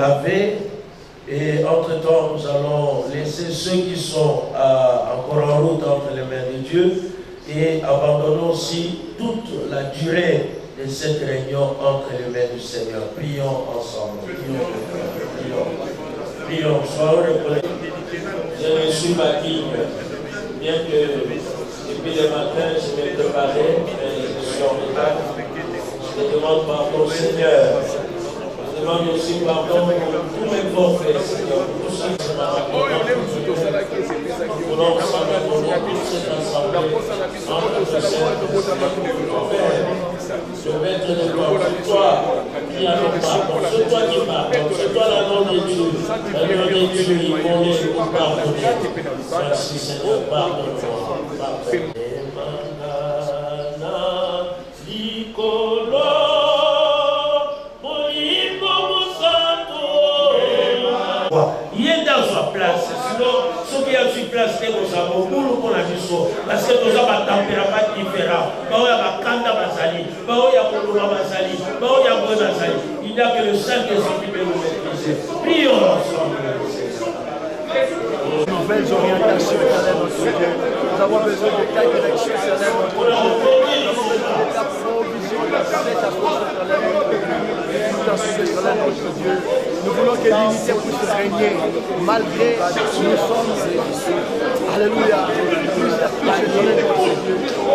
laver. Et entre-temps, nous allons laisser ceux qui sont encore en route entre les mains de Dieu et abandonnons aussi toute la durée de cette réunion entre les mains du Seigneur. Prions ensemble. Prions. Soyons reconnaissants. J'ai reçu ma digne, bien que depuis le matin je m'ai préparé, mais je suis en retard. Je demande pardon au Seigneur. Je demande aussi pardon pour tous mes forfaits, Seigneur, pour tout ce qui m'a raconté. Pour l'ensemble de toute cette assemblée, je vais te demander, c'est toi qui as le pardon, c'est toi qui pardonnes, c'est toi la nom de Dieu, la nom de Dieu, il faut nous pardonner. Merci Seigneur, pardonne-moi, pardonne. Il est dans sa place, sinon ceux qui ont sur place, c'est comme ça, parce que nous avons un tempérament différent. Il n'y a que le Saint-Esprit qui peut nous maîtriser. Prions ensemble. Nouvelles orientations éternelles, notre Dieu. Nous avons besoin de ta direction éternelle, notre Dieu. Nous avons besoin de ta provision, de cette approche éternelle, notre Dieu. Nous voulons que l'unité puisse régner malgré nous sommes. Alléluia. Plus la touche éternelle, notre Dieu. Que l'unité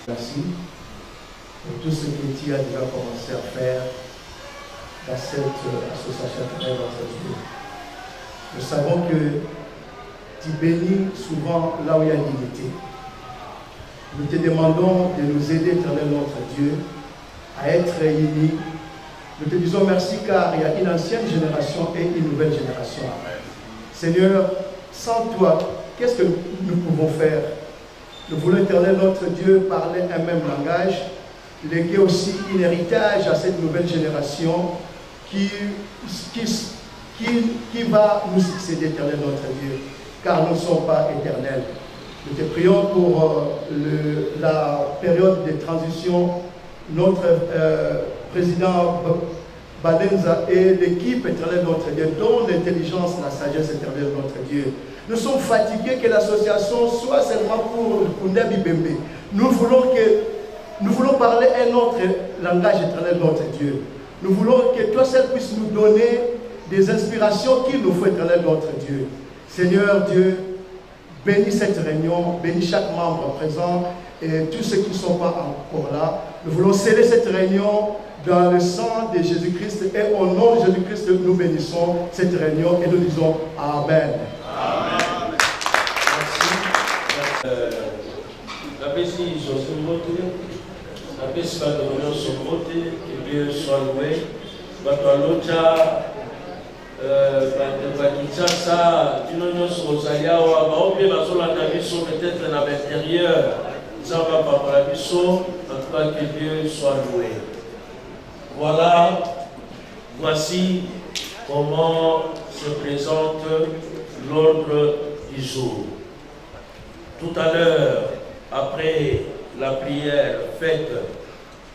Merci pour tout ce que tu as déjà commencé à faire dans cette association éternelle entre Dieu. Nous savons que tu bénis souvent là où il y a l'unité. Nous te demandons de nous aider, éternel notre Dieu, à être unis. Nous te disons merci car il y a une ancienne génération et une nouvelle génération. Seigneur, sans toi, qu'est-ce que nous pouvons faire? Nous voulons, éternel notre Dieu, parler un même langage, léguer aussi un héritage à cette nouvelle génération qui va nous succéder, éternel notre Dieu, car nous ne sommes pas éternels. Nous te prions pour la période de transition. Notre président Badenza et l'équipe éternelle notre Dieu, dont l'intelligence, la sagesse éternelle notre Dieu. Nous sommes fatigués que l'association soit seulement pour Ndabi Bembe. Nous voulons parler un autre langage éternel notre Dieu. Nous voulons que toi seul puisses nous donner des inspirations qu'il nous faut, éternel notre Dieu. Seigneur Dieu, bénis cette réunion, bénis chaque membre présent et tous ceux qui ne sont pas encore là. Nous voulons sceller cette réunion dans le sang de Jésus-Christ et au nom de Jésus-Christ, nous bénissons cette réunion et nous disons Amen. Amen. Merci. La Bessie, José Moté, la Bessie va devenir son côté, que Dieu soit loué. Batalocha, Kinshasa, Dinonos Rosalia, Wabaobi, Basola Nabiso, peut-être dans l'intérieur, Zamba Papalabiso, en tout cas que Dieu soit loué. Voilà, voici comment se présente l'ordre du jour. Tout à l'heure, après la prière faite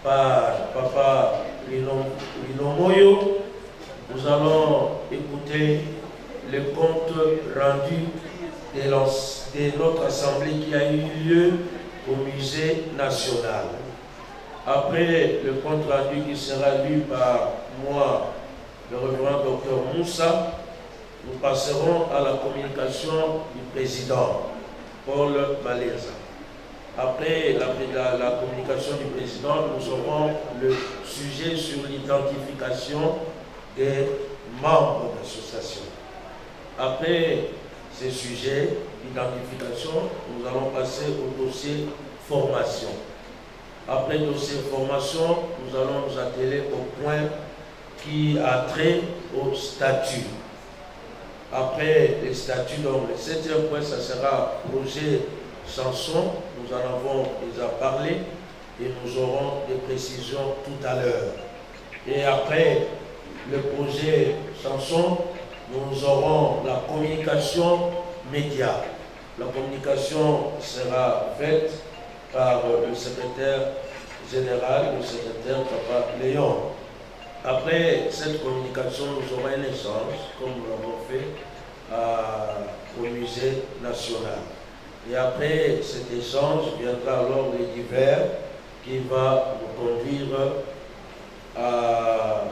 par Papa Lino Moyo, nous allons écouter le compte rendu de notre assemblée qui a eu lieu au musée national. Après le compte rendu qui sera lu par moi, le révérend Dr Moussa, nous passerons à la communication du président, Paul Maléza. Après la communication du président, nous aurons le sujet sur l'identification des membres d'association. Après ce sujet d'identification, nous allons passer au dossier formation. Après le dossier formation, nous allons nous atteler au point qui a trait au statut. Après les statuts, donc le 7e point, ça sera projet chanson. Nous en avons déjà parlé et nous aurons des précisions tout à l'heure. Et après le projet chanson, nous aurons la communication média. La communication sera faite par le secrétaire général, le secrétaire Papa Léon. Après cette communication, nous aurons un échange, comme nous l'avons fait au musée national. Et après cet échange, viendra alors le divers qui va nous conduire à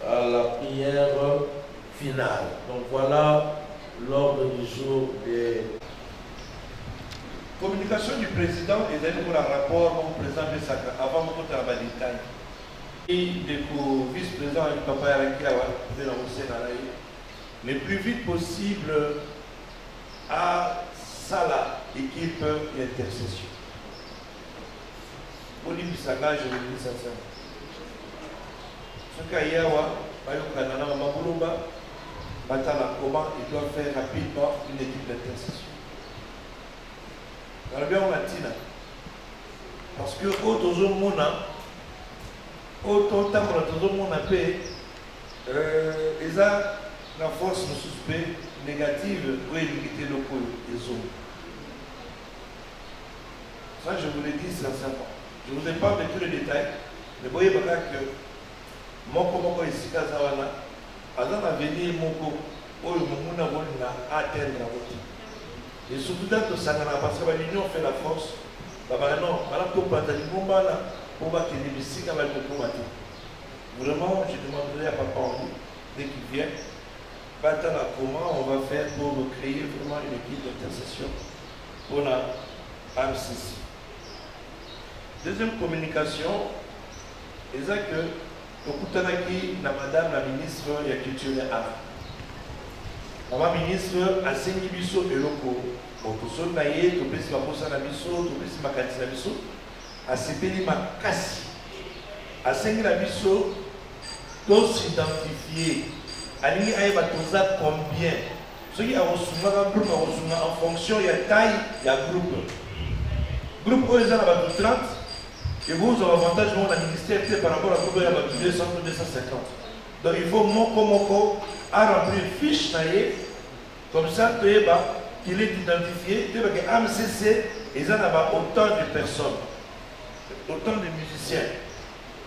la prière finale. Donc voilà l'ordre du jour des... Communication du président et d'un rapport au président Bessaka avant de travailler en détail. Et du vice-président et papa Arakiawa, le plus vite possible à Sala, équipe d'intercession. Au niveau de Saga, je vous dis ça. Ce qu'il y a, comment il doit faire rapidement une équipe d'intercession. Parce que autant ils ont la force de suspect négative pour éviter le coup des hommes. Ça, je vous l'ai dit sincèrement. Je ne vous ai pas mis tous les détails, mais vous voyez que mon ici, Kazawana, avant d'avenir, mon atteindre la route. Et surtout dans le Sangana, parce que l'union fait la force, non, pour qu'il y ait des signes avec le combattre. Vraiment, je demanderai à Papa Henri, dès qu'il vient, comment on va faire pour créer vraiment une équipe d'intercession pour la AMCC. Deuxième communication, c'est que Okutanaki, Madame la ministre de la Culture et Art. La ministre a signé Bisso et Loko. Donc, tout ça, naïe, tout le monde a Bisso, tout le monde a Bisso. A sepeli makasi. A signé la Bisso, tous s'identifier. Alingi aïba toza combien. Ceux qui ont en fonction, il y a taille, il y a groupe. Groupe où ils ont 30. Et vous avez avantage dans le ministère par rapport à groupe où il y a 200 ou 250. Donc il faut moko à remplir une fiche comme ça qu'il est identifié. Que AMCC, ils ont autant de personnes, autant de musiciens.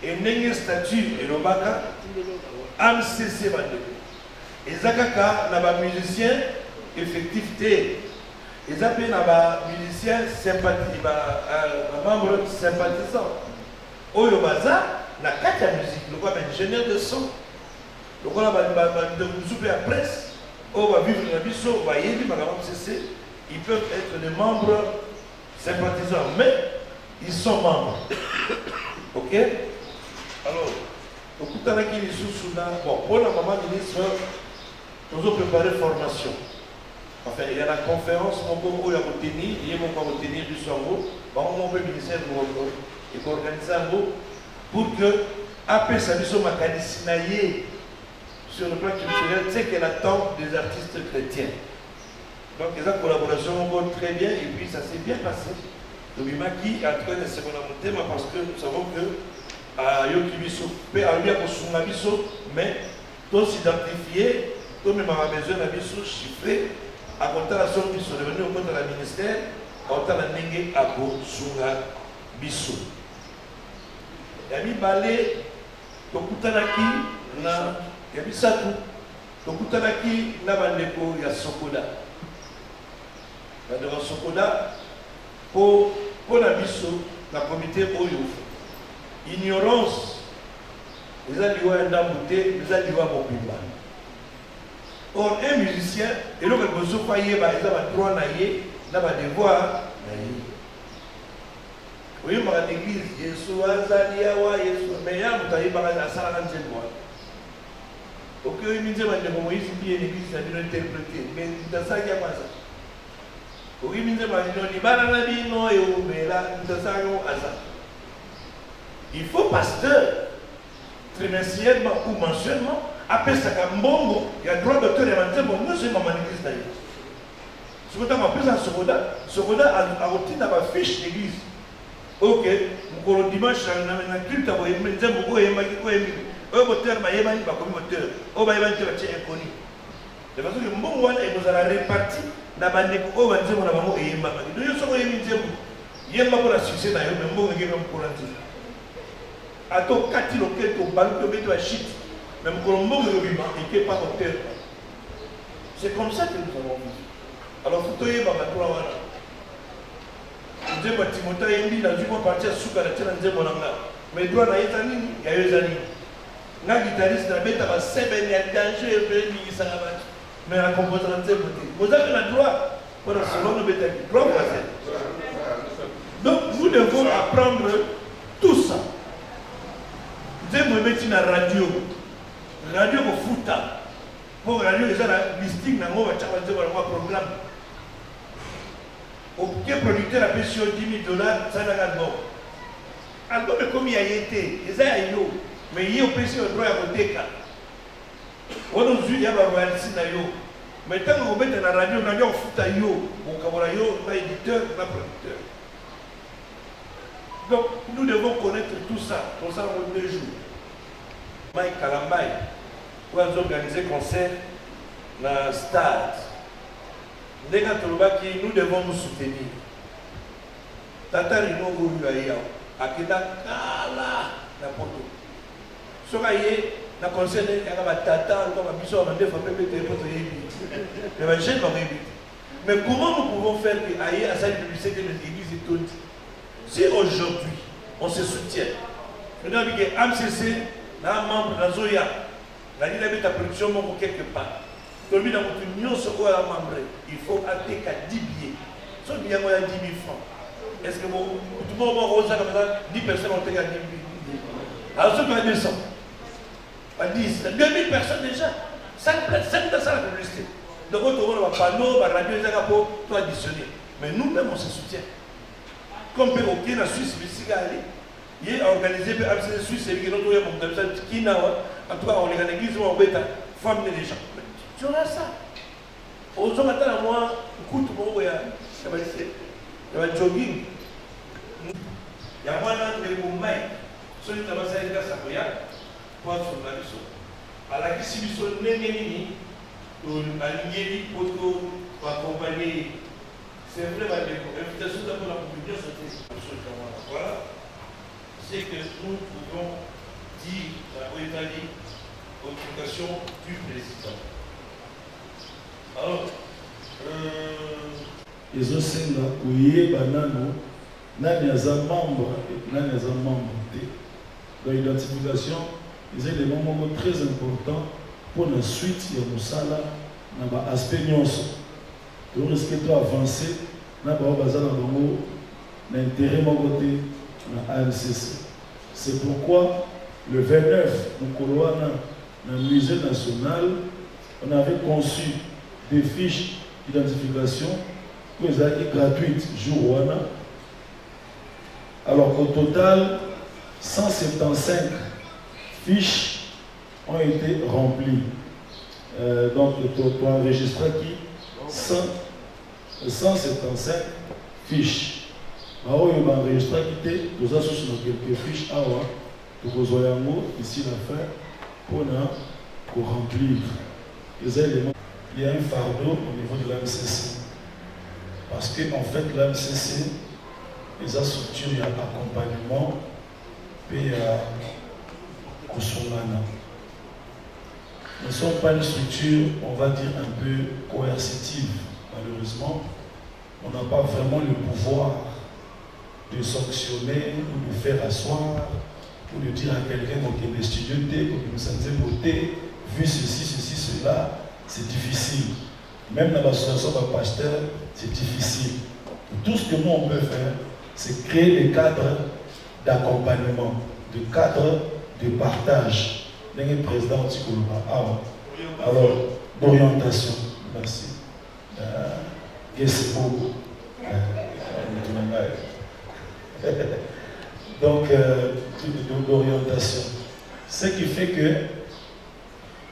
Et n'ayez statut et le baka, AMCC va devenir. Et Zakaka n'a pas musicien effectif. Ils appellent les musiciens sympathisants, membres sympathisants. Oyo baza, na kati ya musique, le quoi ingénieur de son. Le quoi de souper à presse, on va vivre la biso, va y aller, ils peuvent être des membres sympathisants, mais ils sont membres. Ok? Alors, au coup de pour la maman ministre, nous avons préparé formation. Enfin, il y a la conférence, mon il y a retenu, il y a retenu du Songo, mon ministère est organisé en gros pour que, après sa mission macanisinaïe sur le plan culturel, c'est qu'elle attend des artistes chrétiens. Donc, les collaborations vont très bien et puis ça s'est bien passé. Donc, Maki a trouvé des secondes thème parce que nous savons que à Yokibiso, mais tous s'identifier, tous même à besoin d'un biso chiffré. À côté de la somme qui sont devenus au côté de la ministère, à côté de la Nengue Abo Sunga Bissou. Yami Balé, Tokutanaki, Yami Satou, Tokutanaki, Nabandeko, Yasokoda. Dans Sokoda, pour la Bissou, la comité Oyo, ignorance, les alliés d'Ambouté, les alliés Mopimba. Or, un musicien, et donc il faut faire des droits, des devoirs. Oui, dans l'église, Yesu Azaliawa, Yesu, mais il y a un peu de ok, il me dit que Moïse est l'église, ça doit interpréter, mais dans ça, il n'y a pas ça. Oui, il me dit il faut pasteur, trimestriellement ou mensuellement, après ça, il y a droit d'auteur et de bon, nous sommes en église d'ailleurs. Ce que tu as appris à Sokoda a obtenu dans ma fiche d'église. Ok, le dimanche, on a un culte, on a de façon que bon, il nous a réparti dans la Il y a un succès dans le monde, il y a un peu de ato kati loketo balu to beto achit même colombo le vivant et qui est pas auteur. C'est comme ça que nous avons vu. Alors faut toyer ba batula wana nzembo Timothée yembi na juko partir suka na tena nzembo nanga mais doit na yeta nini ya yezani na guitariste na beta ba seben ya danger et bien mi sanga ba mais la composante nzembo te vous avez le droit pour selon le beta droit passer. Donc nous devons apprendre tout ça. Je me mets dans la radio. Radio au foot. Pour la radio, les gens listing dans le programme. Aucun producteur a payé sur $10 000, ça n'a pas de bon. Alors, comme il y a été, ils ont mais il y a un PC au droit à voter. Aujourd'hui, il y a un royalty. Mais tant que vous mettez dans la radio, on a un foot à yo. On a un éditeur, un producteur. Donc, nous devons connaître tout ça. Pour ça, on le joue. Mike Kalambay, pour organiser un concert dans le stade. Nous devons nous soutenir. Tata Rino Gouyaya, Akeda Kala, na poto. Sokaye, na concert, il y a Tata, il y a Bissot, il y a des mais comment nous pouvons faire que aïe à cette publicité que les églises et toutes? Si aujourd'hui on se soutient, nous avons dit que AMCC, un membre de la Zoya, la dynamique de production quelque part. Tout le monde a une membre, il faut acheter qu'à 10 billets. Si on dit qu'il y a 10 000 francs, est-ce que tout le monde va comme ça, 10 personnes ont été à 10 000? Alors ceux qui ont 200, à 10, 2000 personnes déjà, 5 personnes dans la publicité. Donc on va panneau, la radio, tout additionner. Mais nous-mêmes on se soutient. Comme aucun en Suisse, il a organisé la Suisse et notre qui n'a en tout cas on est dans l'église où on va former les gens. Tu auras ça. Aux hommes à moi, écoute, ça va jogging. Il y a moins de Mumbai. Celui qui a passé à Sakoya, pour son avis. À la Kissibiso, Neneni, à l'Ingéli, pour accompagner. C'est vrai, l'invitation d'abord la population, voilà. C'est que nous pouvons dire à l'Italie l'autorisation du président. Alors, ils ont signé la banano, n'a membre, dans l'identification, ils ont des moments très importants pour la suite de Moussala, dans l'aspect nyonso. Tu risques d'avancer dans l'intérêt de l'AMCC. C'est pourquoi le 29, dans le musée national, on avait conçu des fiches d'identification gratuites jour Wana. Alors au total, 175 fiches ont été remplies. Donc pour enregistrer qui 175 fiches. Alors, il va enregistrer qui était, nous avons quelques fiches ici la fin pour remplir. Il y a un fardeau au niveau de l'AMCC. Parce qu'en fait, l'AMCC, les structures, il y a accompagnement, puis il y a Kosomana. Nous ne sommes pas une structure, on va dire, un peu coercitive. Malheureusement, on n'a pas vraiment le pouvoir de sanctionner ou de faire asseoir ou de dire à quelqu'un que les studios que nous sommes votés, vu ceci, cela, c'est difficile. Même dans l'association de pasteurs, c'est difficile. Tout ce que nous on peut faire, c'est créer des cadres d'accompagnement, des cadres de partage. Le président alors, d'orientation. Merci. Donc, d'orientation. Ce qui fait que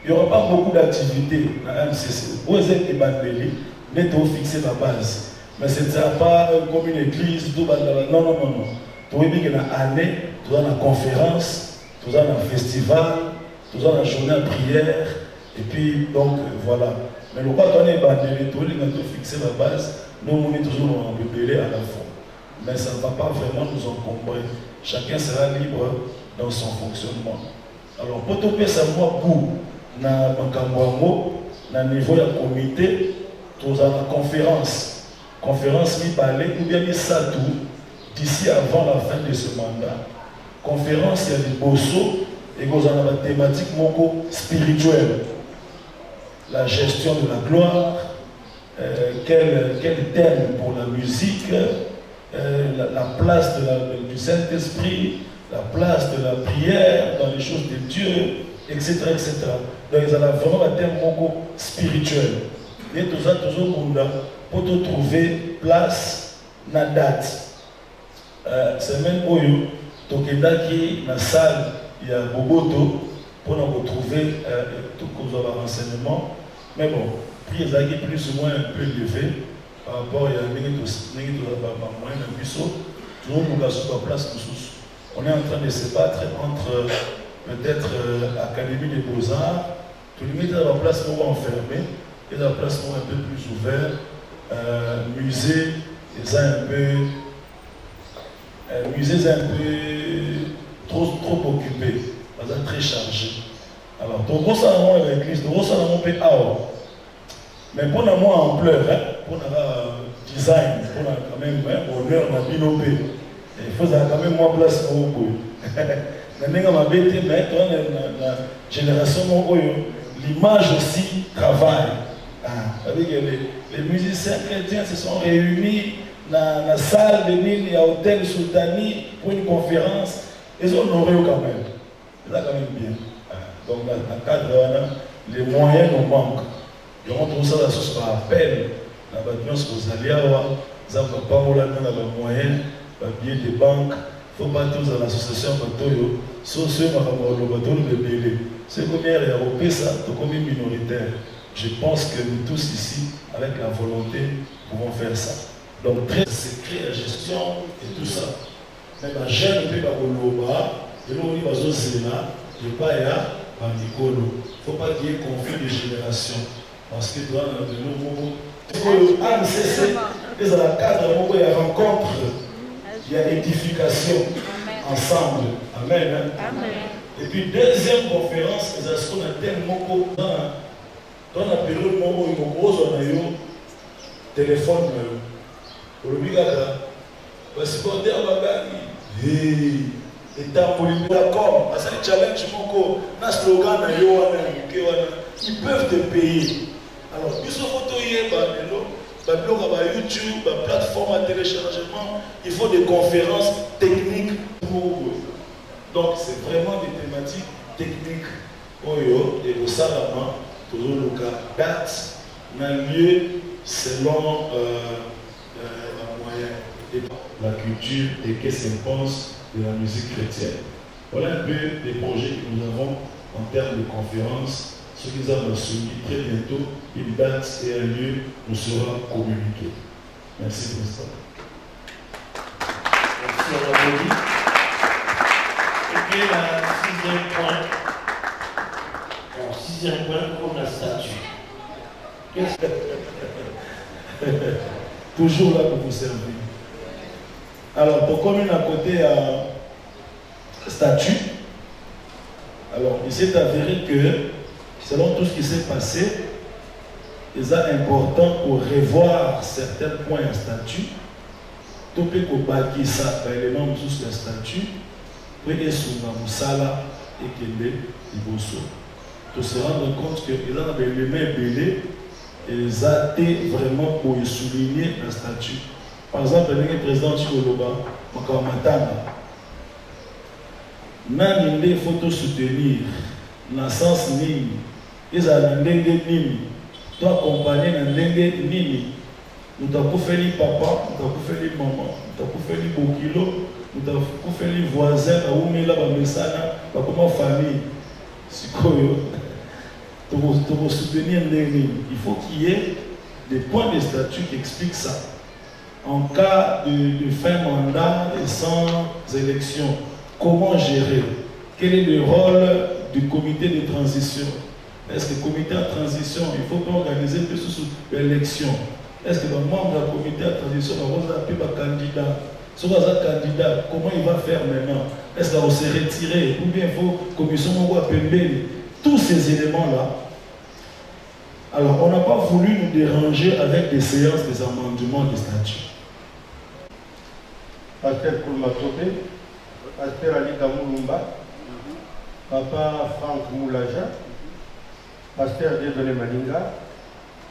il n'y aura pas beaucoup d'activités à MCC. Vous êtes ébanbélé, mais tu fixer la base. Mais ce n'est pas comme une église, tout non, non, non, non. Tu vois bien qu'il y a une année, tu as une conférence, tu as un festival, tu as une journée de prière, et puis donc voilà. Mais le pas qu'on est ébanbélé, tu as fixer la base, nous on est toujours en bébélé à la fin. mais ça ne va pas vraiment nous encombrer. Chacun sera libre dans son fonctionnement. Alors, pour tout ça, moi, pour na niveau de comité, tous en conférence mi balé ou bien mi satou d'ici avant la fin de ce mandat. Conférence, il y a des bossos et vous en avez une thématique spirituelle. La gestion de la gloire, quel thème pour la musique, la place du Saint-Esprit, la place de la prière dans les choses de Dieu, etc. etc. Donc, ils ont vraiment un thème spirituel. Et tout ça, toujours pour trouver place dans la date. C'est même où il y a une salle, il y a Boboto, pour nous retrouver tout le renseignement. Mais bon, prix est plus ou moins un peu élevé par rapport à moyen de buisson. Toujours nous avons place. On est en train de se battre entre peut-être Académie des Beaux-Arts, tout le monde est dans la place enfermée, et dans la place un peu plus ouverte, musée, ils un peu trop occupé, très chargé. Alors, tout le monde est l'église, tout le monde est mais pour moi ampleur, pour le design, pour quand même honneur dans binopé, il faut quand même moins place pour vous. Mais la génération, l'image aussi travaille. Les musiciens chrétiens se sont réunis dans la salle de Nîmes, il y a Hôtel Sultani pour une conférence. Ils ont honoré quand même. C'est quand même bien. Donc, dans le cadre, les moyens nous manquent. Et on trouve ça dans ce qu'on appelle la bâtisse aux alliés, ça ne va pas dans les moyens, les billets de banque. Il ne faut pas tous dans l'association Batoyo, sauf ceux qui ont le bateau de Bélé. C'est comme les Européens, ça, comme minoritaire. Je pense que nous tous ici, avec la volonté, pouvons faire ça. Donc, très secret, la gestion et tout ça. Mais la jeune ne peut pas l'oba, et l'on dit aux Zéna, et pas ya, il ne faut pas qu'il y ait conflit de génération. Parce que dans de nouveaux. Dans la cadre, il y a rencontre, il y a édification ensemble. Amen. Amen. Et puis, deuxième conférence, ils ont un thème dans la période où il y a un téléphone. Pour le bigada, parce que quand on et ta politique d'accord, parce que challenge mon slogan ils peuvent te payer. Alors, plus on photo YouTube, plateforme à téléchargement, il faut des conférences techniques. Donc, c'est vraiment des thématiques techniques. Et au Salama, toujours le cas, date, un lieu selon la culture et qu'est-ce qu'on pense de la musique chrétienne. Voilà un peu les projets que nous avons en termes de conférences. Ce qu'ils ont soumis très bientôt, une date et un lieu nous sera communiqué. Merci pour ça. Merci à la Rémi. Et puis le sixième point pour la statue. Toujours là pour vous servir. Alors, pour commune à côté à statut, alors il s'est avéré que, selon tout ce qui s'est passé, il est important pour revoir certains points à statut, tout peut bâtir ça par les membres de statut, pour que sur la Moussala et que les Ibosso. Pour se rendre compte qu'ils ont les mains belées, ils ont été vraiment pour souligner le statut. Par exemple, le président Chikoloba, Makamatana, il faut soutenir dans le sens Nini. Ils ont Ndenge Nini. Tu accompagner dans Ndenge Nini. Nous avons fait les papa, nous avons fait les maman, nous avons fait les bokilo, nous avons fait les voisins, nous avons fait les messana, nous avons fait famille. Pour soutenir Ndenge Nini. Il faut qu'il y ait des points de statut qui expliquent ça. En cas de fin mandat et sans élection, comment gérer? Quel est le rôle du comité de transition? Est-ce que le comité de transition, il ne faut pas organiser plus sous l'élection? Est-ce que le membre du comité de transition va appeler un candidat? Si vous êtes un candidat, comment il va faire maintenant? Est-ce qu'il va se retirer? Ou bien il faut commission tous ces éléments-là. Alors, on n'a pas voulu nous déranger avec des séances, des amendements, des statuts. Pasteur Koulmatope, Pasteur Ali Kamoulumba, Papa Franck Moulaja, Pasteur Dieudonné Maninga,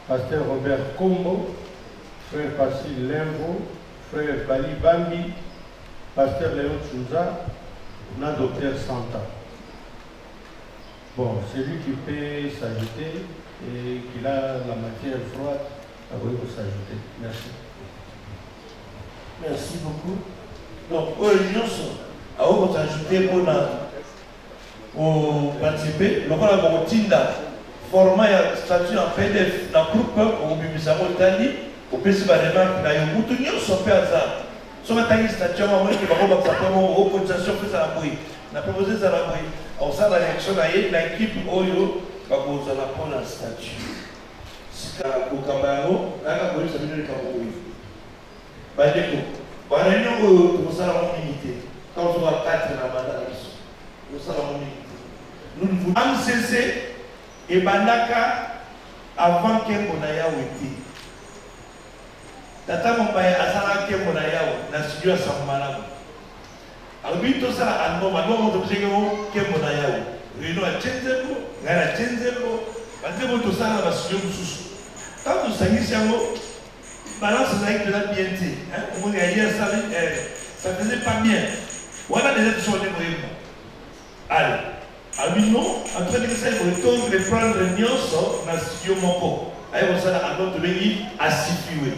Pasteur Robert Kombo, Frère Passil Limbo, Frère Bali Bambi, Pasteur Léon Souza, Docteur Santa. Bon, c'est lui qui peut s'ajouter et qu'il a la matière froide, il faut s'ajouter. Merci. Merci beaucoup. Donc, l'Union a ajouté pour participer. Le rôle de Tinda, format statut en PDF dans le groupe, au Bibisamo Tani, au PCB Remarque, dans le groupe, nous sommes fait à ça. Nous sommes fait statut en mode qui va avoir une cotisation pour ça. On a proposé ça. On s'est dans l'élection, l'équipe Oyo va poser la première statut. Si au Cameroun, là, la police a mis le Cameroun. Badeko, la réunion pour ça la unité. Quand on va 4 dans la mandat, nous sommes unité. Nous voulons MCC et Bandaka avant que Monaya ouété. Tata Mopaya Azara que Monaya na studio à Samala. Alors, tout ça, à un moment, on a que Monaya. Réunion à Tchenzebo, Gana Tchenzebo, Bandeko tout ça, la studio sous. Quand nous sommes balance avec de la BNT. On a dit ça faisait pas bien. Voilà des gens qui sont des moyens. Allez. Alors, nous, en train de faire le retour de prendre le nion dans le studio Moko. Allez, on s'en a d'autres pays à Sifiwe.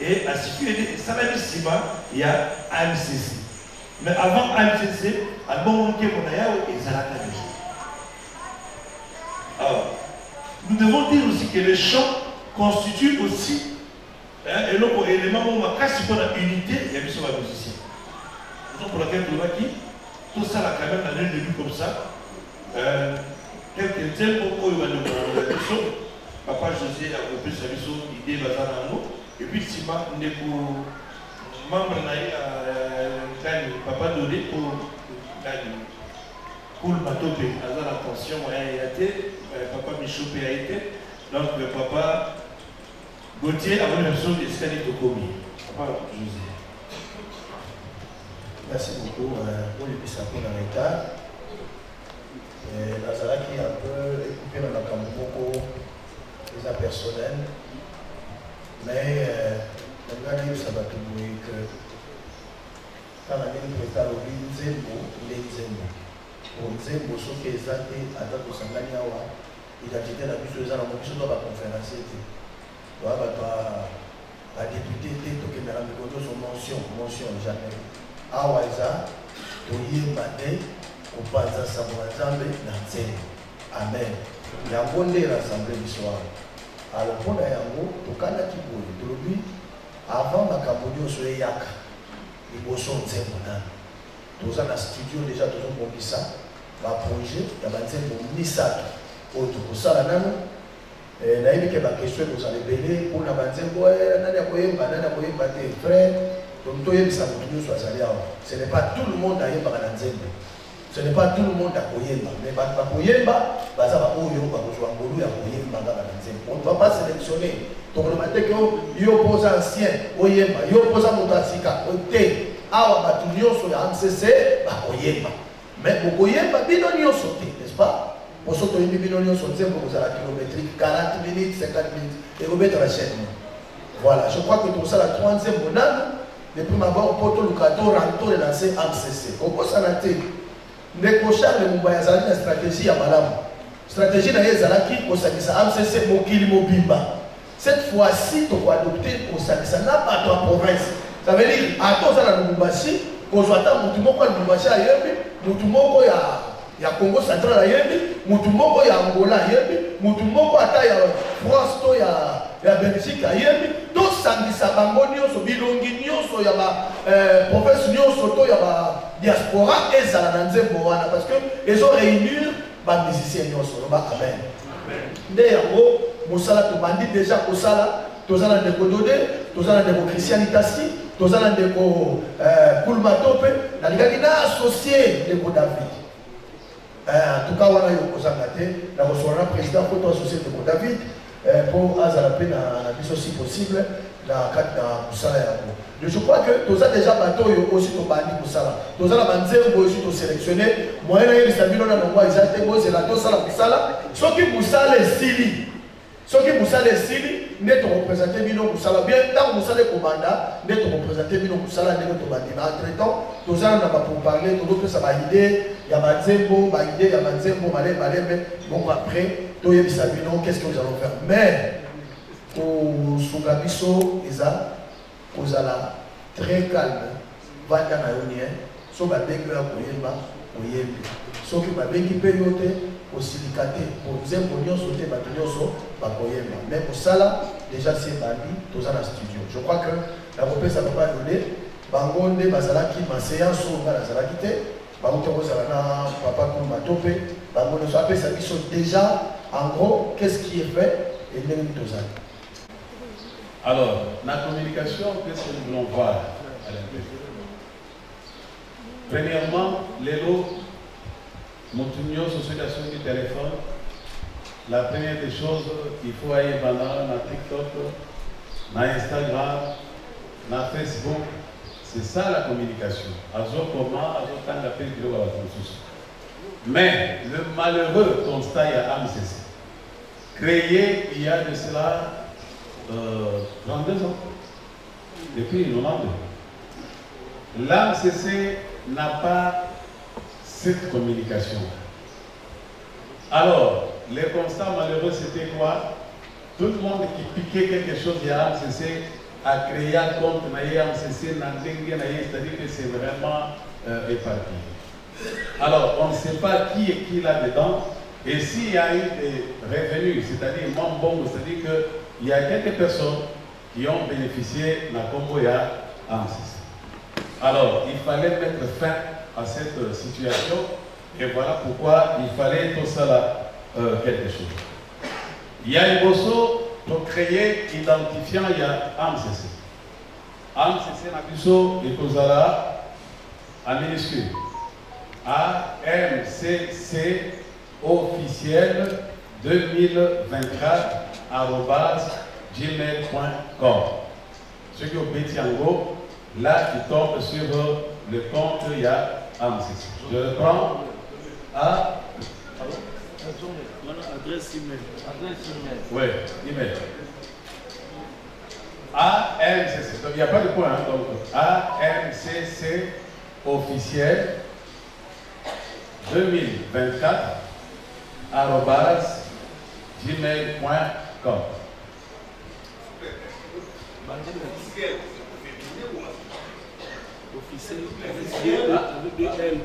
Et à Sifiwe, ça va être Sima, il y a AMCC. Mais avant AMCC, à bon moment que mon aïe et Zalaka. Alors, nous devons dire aussi que le chant constitue aussi et l'autre élément où on a cassé pour la unité, il y a mis sur la musicien. C'est pour laquelle tu vois qui tout ça là quand même dans un début comme ça. Quelques thèmes pour eux, Papa José a coupé sa mission, idée Bazarano, et puis Sima, on est pour membre Papa Dodé pour Koul Matope, Azar attention, a été, Papa Michopé a été, donc le Papa Gauthier a une version de Scali Tokomi. Papa José. Merci beaucoup pour les pistes dans l'état. Nazara qui est un peu écoupé dans la Kamoko, les personnels. Mais le ça va tout mourir que quand on a une prétale au Nzembo, il est Nzembo. Pour Nzembo, ce qui est exacté, à date de Sanganiawa, identité la mission de la mission de la conférence. Il doit être député, il doit être mention jamais. Awaïza, Toye Mate, Opanza Samuazambe, Nanzé. Amen. Il y a un bon l'Assemblée du soir. Alors, pour la Yango, Tokana Kiboui, Tolobi, avant ma Cambodio sur les Yaka, les bossons de Zemona. Tous en studio déjà, tous en Bombissa, ma projet, il y a un Zembo Nissato, autre pour ça, la nano. Et là, il y a une question que vous allez béler pour la Zembo, Nana Koyemba, frère. Donc, ce n'est pas tout le monde à Yemba dans Zembo. Ce n'est pas tout le monde à Koyemba. Mais à Koyemba, on ne va pas sélectionner. Donc, le matin, il y a un ancien, il y a un motasika, il y a un MCC, Koyemba. Mais au Koyemba, il y a un sauté, n'est-ce pas? Pour sauter, il y a un sauté, vous avez la kilométrique, 40 minutes, 50 minutes, et vous mettez la chaîne. Voilà, je crois que pour ça, la troisième monade, depuis ma mort, pour tout le cadeau, rentre et lancer MCC. Comment ça n'a été? Négocier le Moubaïa Zali, la stratégie à Malam. Stratégie d'ailleurs Zalaki, pour ça, MCC Mokili Mobimba. Cette fois-ci, tu vas adopter pour ça, ça n'a pas de province. Ça veut dire, à cause de la Moubashi, qu'on soit à Moutumoko, le Moubashi à Yébi, Moutumoko, il y a Congo central à Yébi, Moutumoko, il y a Angola à Yébi, Moutumoko, il y a France, il y a Belgique à Yébi. Donc, samedi, Sabango, Nyoso, Bilongi, Nyoso, il y a province Nyoso, il y a diaspora et Zalananze Moana, parce qu'ils ont réuni les musiciens Nyoso. Amen. D'ailleurs, Moussala, tu m'as dit déjà que ça, tu as un décododé, tu as un démochristien Itasi, tozala ndeko Koulmatope, nalikaki na associé ndeko David. En tout cas, wana yo kozanga te, na kosola président pour associé ndeko David pour azala pe na biso si possible na kati na musala yango. Je crois que toza déjà bateau yo aussi to bandi musala. Toza la banzembo aussi to sélectionner moyen na yebisa bino na ngwa ezate bo zela to sala musala, soki musala esili. Soki musala esili ne to représenter bino musala bien tant musala komanda ne to représenter bino musala ne to bandi na entre temps toza na ba pour parler to pesa ba idée ya banzembo ba idée ya banzembo malé bon après to yebisa bino qu'est-ce que nous allons faire mais au Sungabiso Eza kozala très calme vanda na yonien so ba bengi ya koyemba oyembi soki ba bengi pe yote osilikate pour zembo nyonso te bato nyonso bakoyemba mais kosala déjà c'est bandi toza na studio je crois que la repesa papa donné bango nde bazalaki maséance oyo nga nazalaki te bango te kozala na papa Koulmatope bango nyonso apesa biso déjà en gros qu'est-ce qui est fait et ndenge tozali. Alors, la communication, qu'est-ce que nous voulons voir à l'intérieur? Premièrement, les lots, Montunio, association du téléphone. La première des choses, il faut aller dans TikTok, dans Instagram, dans Facebook. C'est ça la communication. Mais le malheureux constat, il y a AMCC. Créé il y a de cela 32 ans, depuis 92. L'AMCC n'a pas cette communication. Alors, le constat malheureux, c'était quoi? Tout le monde qui piquait quelque chose de l'AMCC a créé un compte de l'AMCC, c'est-à-dire que c'est vraiment éparpillé. Alors, on ne sait pas qui est qui là-dedans. Et s'il y a eu des revenus, c'est-à-dire bon, c'est-à-dire qu'il y a quelques personnes qui ont bénéficié de la Comboya AMCC. Alors, il fallait mettre fin à cette situation et voilà pourquoi il fallait tout ça là, quelque chose. Il y a une bosso pour créer, identifiant, il y a AMCC. AMCC n'a plus so et Kozala en minuscule. AMCC officiel 2024 @gmail.com. Ceux qui ont pété en gros, là qui tombent sur le compte, il y a AMCC. Je le prends à adresse email. Oui, email. AMCC. Donc il n'y a pas de point. Hein, donc AMCC officiel 2024 @gmail.com. Officiel avec deux L.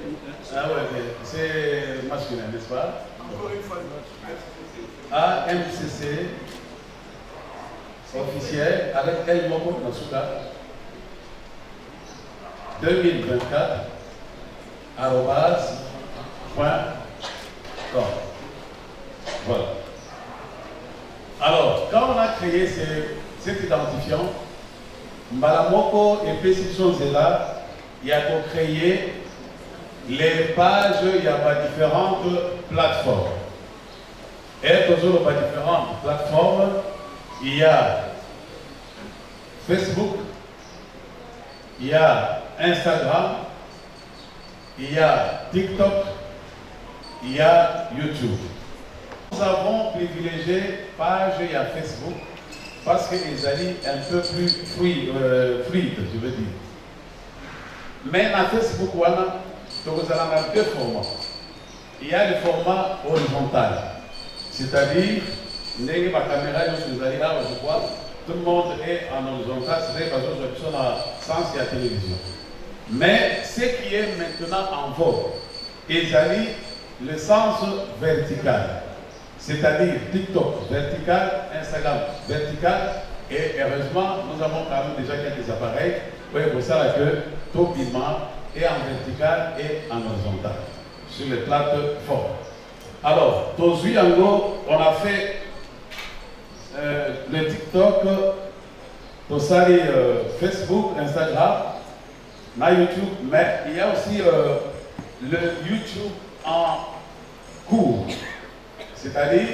Ah ouais, c'est masculin, n'est-ce pas? AMCC officiel avec L Moko dans ce cas 2024 @.com. Voilà. Alors, quand on a créé cet identifiant, Mbalamoko et Pécition Zela, il y a pour créer les pages, il y a pas différentes plateformes. Et toujours pas différentes plateformes, il y a Facebook, il y a Instagram, il y a TikTok, il y a YouTube. Nous avons privilégié page et à Facebook parce que les alliés un peu plus fluides, je veux dire. Mais dans Facebook, nous avons deux formats. Il y a le format horizontal, c'est-à-dire, la caméra, je vois, tout le monde est en horizontal, c'est-à-dire que nous sommes dans sens et à la télévision. Mais ce qui est maintenant en vogue, ils allient le sens vertical. C'est-à-dire TikTok vertical, Instagram vertical, et heureusement, nous avons quand même déjà quelques appareils pour ça que tout piment est en vertical et en horizontal, sur les plateformes. Alors, aujourd'hui, en gros, on a fait le TikTok Tosali Facebook, Instagram, na YouTube, mais il y a aussi le YouTube en cours. C'est-à-dire,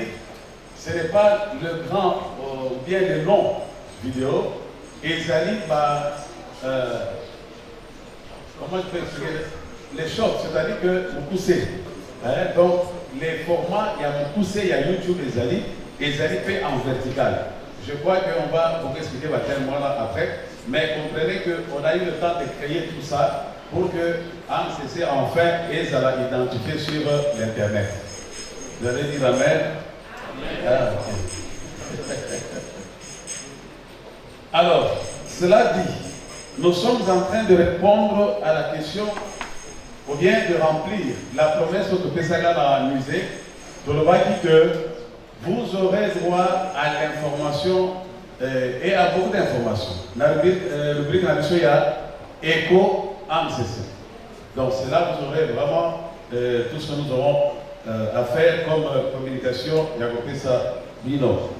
ce n'est pas le grand ou bien le long vidéo. Ils arrivent à, comment je peux expliquer, les shorts, c'est-à-dire que vous poussez. Hein, donc, les formats, il y a vous poussez, il y a YouTube, les arrivent fait en vertical. Je crois qu'on va vous expliquer tellement là après, mais comprenez qu'on a eu le temps de créer tout ça pour que AMCC enfin ait à l'identifier sur l'Internet. Vous allez dire Amen? Ah, okay. Alors, cela dit, nous sommes en train de répondre à la question ou bien de remplir la promesse de Pessaga dans le musée. Tout le monde dit que vous aurez droit à l'information et à beaucoup d'informations. La rubrique de la mission, il y a Éco AMCC. Donc, c'est là que vous aurez vraiment tout ce que nous aurons à faire comme communication. Il y a compris ça, Bino.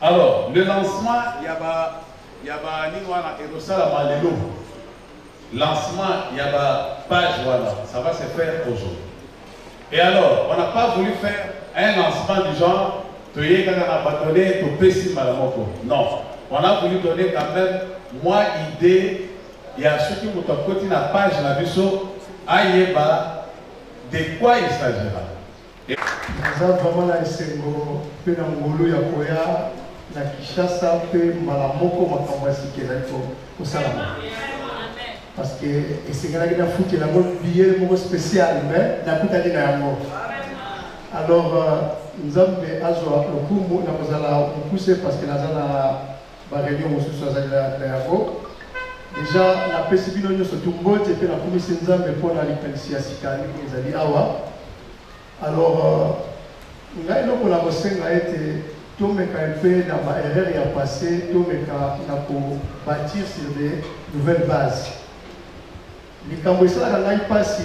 Alors, le lancement, il y a lancement, il y a page, voilà, ça va se faire aujourd'hui. Et alors, on n'a pas voulu faire un lancement du genre, non, on a voulu donner quand même, moi, idée, il y a ceux qui ont côté la page, la vision, de quoi il s'agira. Nous avons vraiment la SNGO, puis dans le Molo, il y a Koya, la Kishasa, puis Malamoko, Makamwasi, qui est là au Salama. Parce que c'est un foot qui est un billet spécial, mais il n'a pas de alors, nous avons fait un jour, nous avons poussé parce que nous avons réunion au déjà, la PCB nous sommes tous et puis la commission nous avons pour la lipensia sikali, nous avons dit awa. Alors, nous avons été tout le monde dans ma erreur a passé, tout le monde pour bâtir sur des nouvelles bases. Les Cambodgiens n'ont pas passé.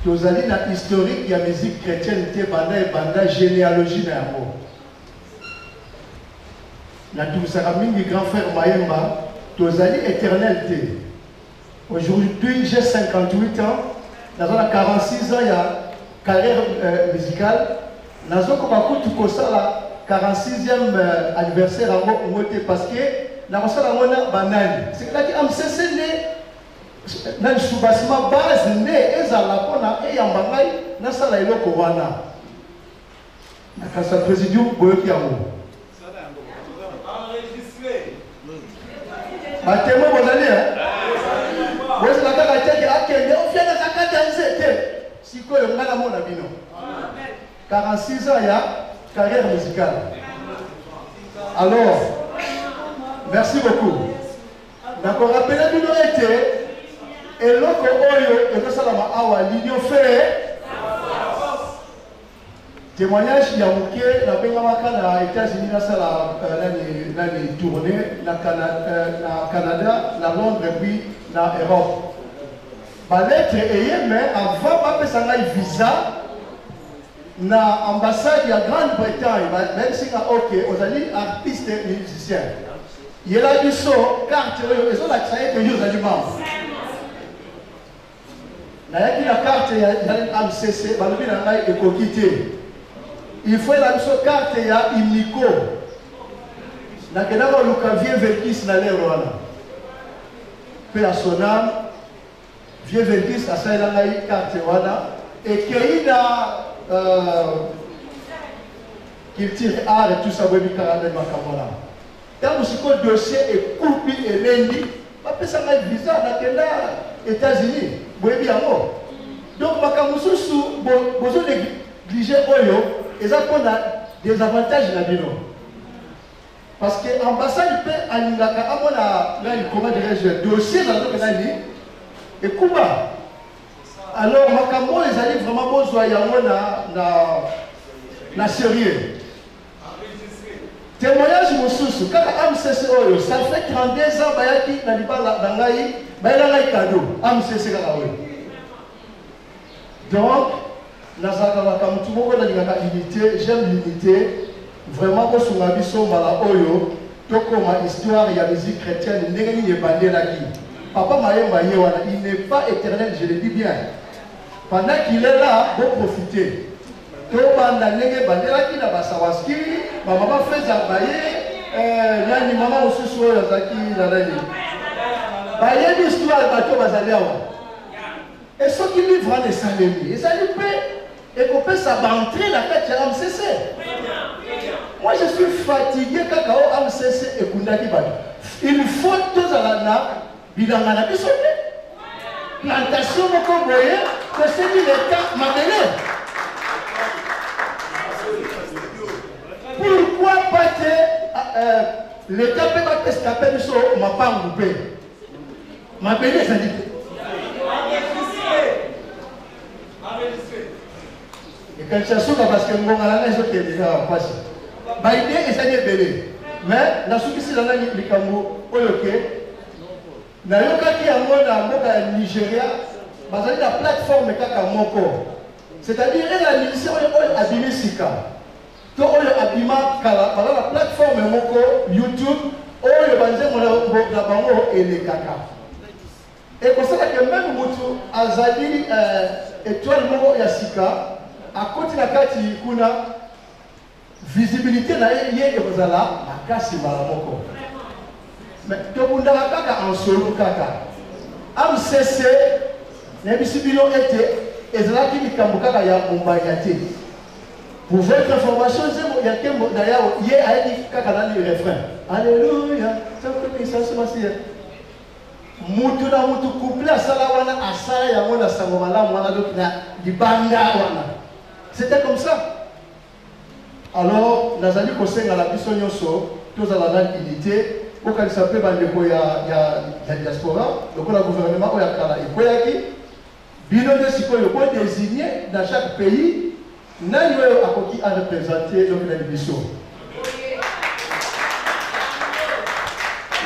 Nous allons dans l'historique de la musique chrétienne, la généalogie de l'amour. Nous avons dit grand frère Mayemba, nous allons éternel. Aujourd'hui, j'ai 58 ans, nous avons 46 ans, il y a carrière musicale. Nous avons tout ça, 46e anniversaire parce que nous avons banal. C'est là que AMCC na subasima base ne ezala pona eyambangai na sala eloko wana na kasa présidium boyoki yango batemo bozali bozala kaka teke akende ofiana kaka danse te sikoyo nga na mona bino 46 ans ya carrière musicale. Alors merci beaucoup. D'accord, rappelez bino ete et l'autre oyo et ça la awa l'union fait témoignage ya muke na benga makana na États-Unis na sala na les tournées na Canada na Londres puis na Europe ba lettre et mais avant pas pesanga visa na ambassade ya Grande-Bretagne même si na OK ozali artiste et musicien yela biso carte oyo ezo la créer que yo zali membre. La carte AMCC, il faut la carte Imnico. La vieux Verkis na l'Euroana. Puis à son âme, vieux Verkis a ça la carte Wana. Et qu'il a qu'il tire art et tout ça, oui, Canada et Makamona. Dans le dossier est coupé et lundi, pas que ça va être bizarre, aux États-Unis. Donc, Makamususu, besoin de négliger Oyo, et ça prend des avantages dans le parce que l'ambassade peut aller à dossier dans le pays et Cuba. Alors, Makambo, les alliés vraiment besoin na sérieux. Témoignage Moussousou, quand AMCC Oyo, ça fait 32 ans, Bayaki, Nalibala, Dangaï, Bayala cadeau, AMCC Karaoui. Donc, j'aime l'unité, vraiment, pour son abisso, Mala Oyo, tokoma histoire ya musique chrétienne ndenge nini ebandelaki. Papa Mayemba Yewana, il n'est pas éternel, je le dis bien. Pendant qu'il est là, vous profitez. Tobanda ndenge bandelaki na basawaski, ma maman fait zabaye, nani maman aussi sur Zaki na nani. Baye l'histoire bato bazali awa. Et ceux qui vivent en Salemi, ils allaient et qu'on peut s'abentrer la fête de MCC. Moi je suis fatigué quand on MCC et Kundaki Badi. Il faut tous à la nappe, bilangana bisote. Plantation moko boye, que c'est dit l'État m'a donné. Pourquoi pas que l'État peut pas escaper du saut, m'a pas groupé. M'a donné ça dit. Et quand je suis parce que mon allié est déjà passé. Baïdé et ça n'est belé. Mais la souci dans les Cambo, ok. Nayoka qui a mon Nigeria, basé la plateforme Kaka Moko. C'est-à-dire la mission est abîmée Sika. Tout est abîmé Kala, par la plateforme Moko, YouTube, où le banzé la bango et les Kaka. Et pour ça que même Moutou, Azali, étoile Moko Yasika, à côté de la carte, il y a visibilité na yé ekozala makasi malamoko. Mais to bunda kaka en solo kaka. MCC na bisibilo été ezalaki likambo kaka ya mumbayate. Pour votre information, c'est ya tembo d'ailleurs yé a dit kaka dans le refrain. Alléluia, ça fait ça se passe. Mutu na mutu couple asala wana asala ya mona sango malamu wana dokina dibanga wana. C'était comme ça. Alors, Nazali Koseng à la Bissonyoso, tous à la unité, au cas où ça peut y a diaspora, donc le gouvernement, il y a Kala et Koyaki, Bino de Siko, il peut désigner dans chaque pays, n'a eu à qui a représenté donc la Bissot.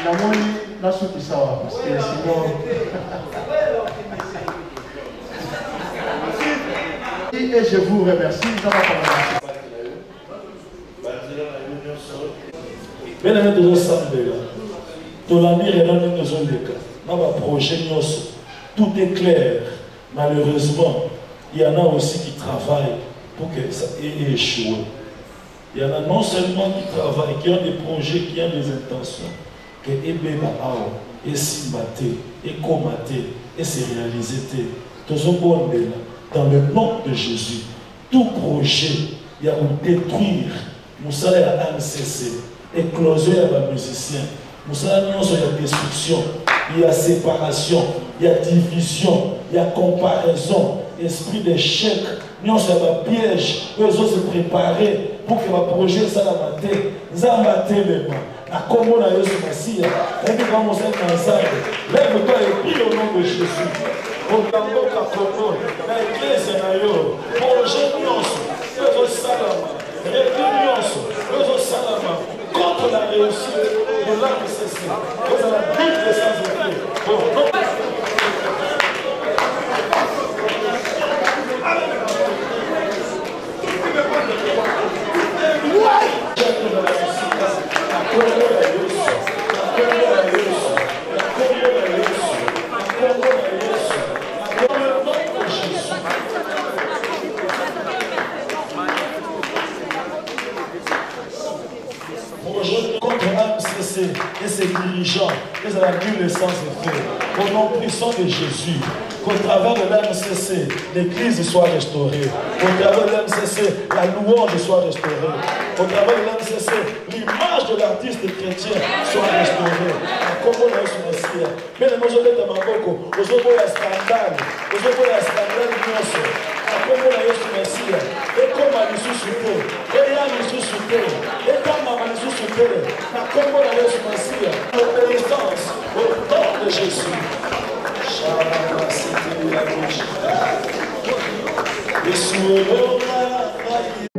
Namoni, la soupe sawa, parce que sinon. Et je vous remercie. Bien aimé de l'Assemblée, ton ami est dans une zone de cas. Dans ma projet, tout est clair. Malheureusement, il y en a aussi qui travaillent pour que ça ait échoué. Il y en a non seulement qui travaillent, qui ont des projets, qui ont des intentions, que Ebeba Ao, et Simbate, et Komate, et se réaliser. Dans le nom de Jésus, tout projet, il y a pour détruire, nous sommes à MCC, écloser à musiciens, nous sommes à destruction, il y a séparation, il y a division, il y a comparaison, esprit d'échec, nous sommes à piège, nous sommes se préparer pour que le projet soit la matin, nous sommes à même. À comment la Yesu Messie, lève-toi et prie au nom de Jésus. Au Congo, l'église est projet nous salama, réunion, salama, contre la réussite de l'AMCC, contre la lutte des sans-effets. Et ses dirigeants, ils ont vu le sens effet. Au nom puissant de Jésus, qu'au travers de l'AMCC, l'église soit restaurée. Au travers de l'AMCC, la louange soit restaurée. Au travers de l'AMCC, l'image de l'artiste chrétien soit restaurée. Comment on a eu ce Messie? Mais les gens de Maboko, aux autres, il y a scandale. Aux autres, il y a scandale. Comment on a eu ce Messie? Et comment on a eu ce souper? Et là, on a eu ce souper. Et comment on a eu ce souper? Comment on a eu ce Messie? L'obéissance au nom de Jésus. Shabbat, c'était la bouche. Et sous le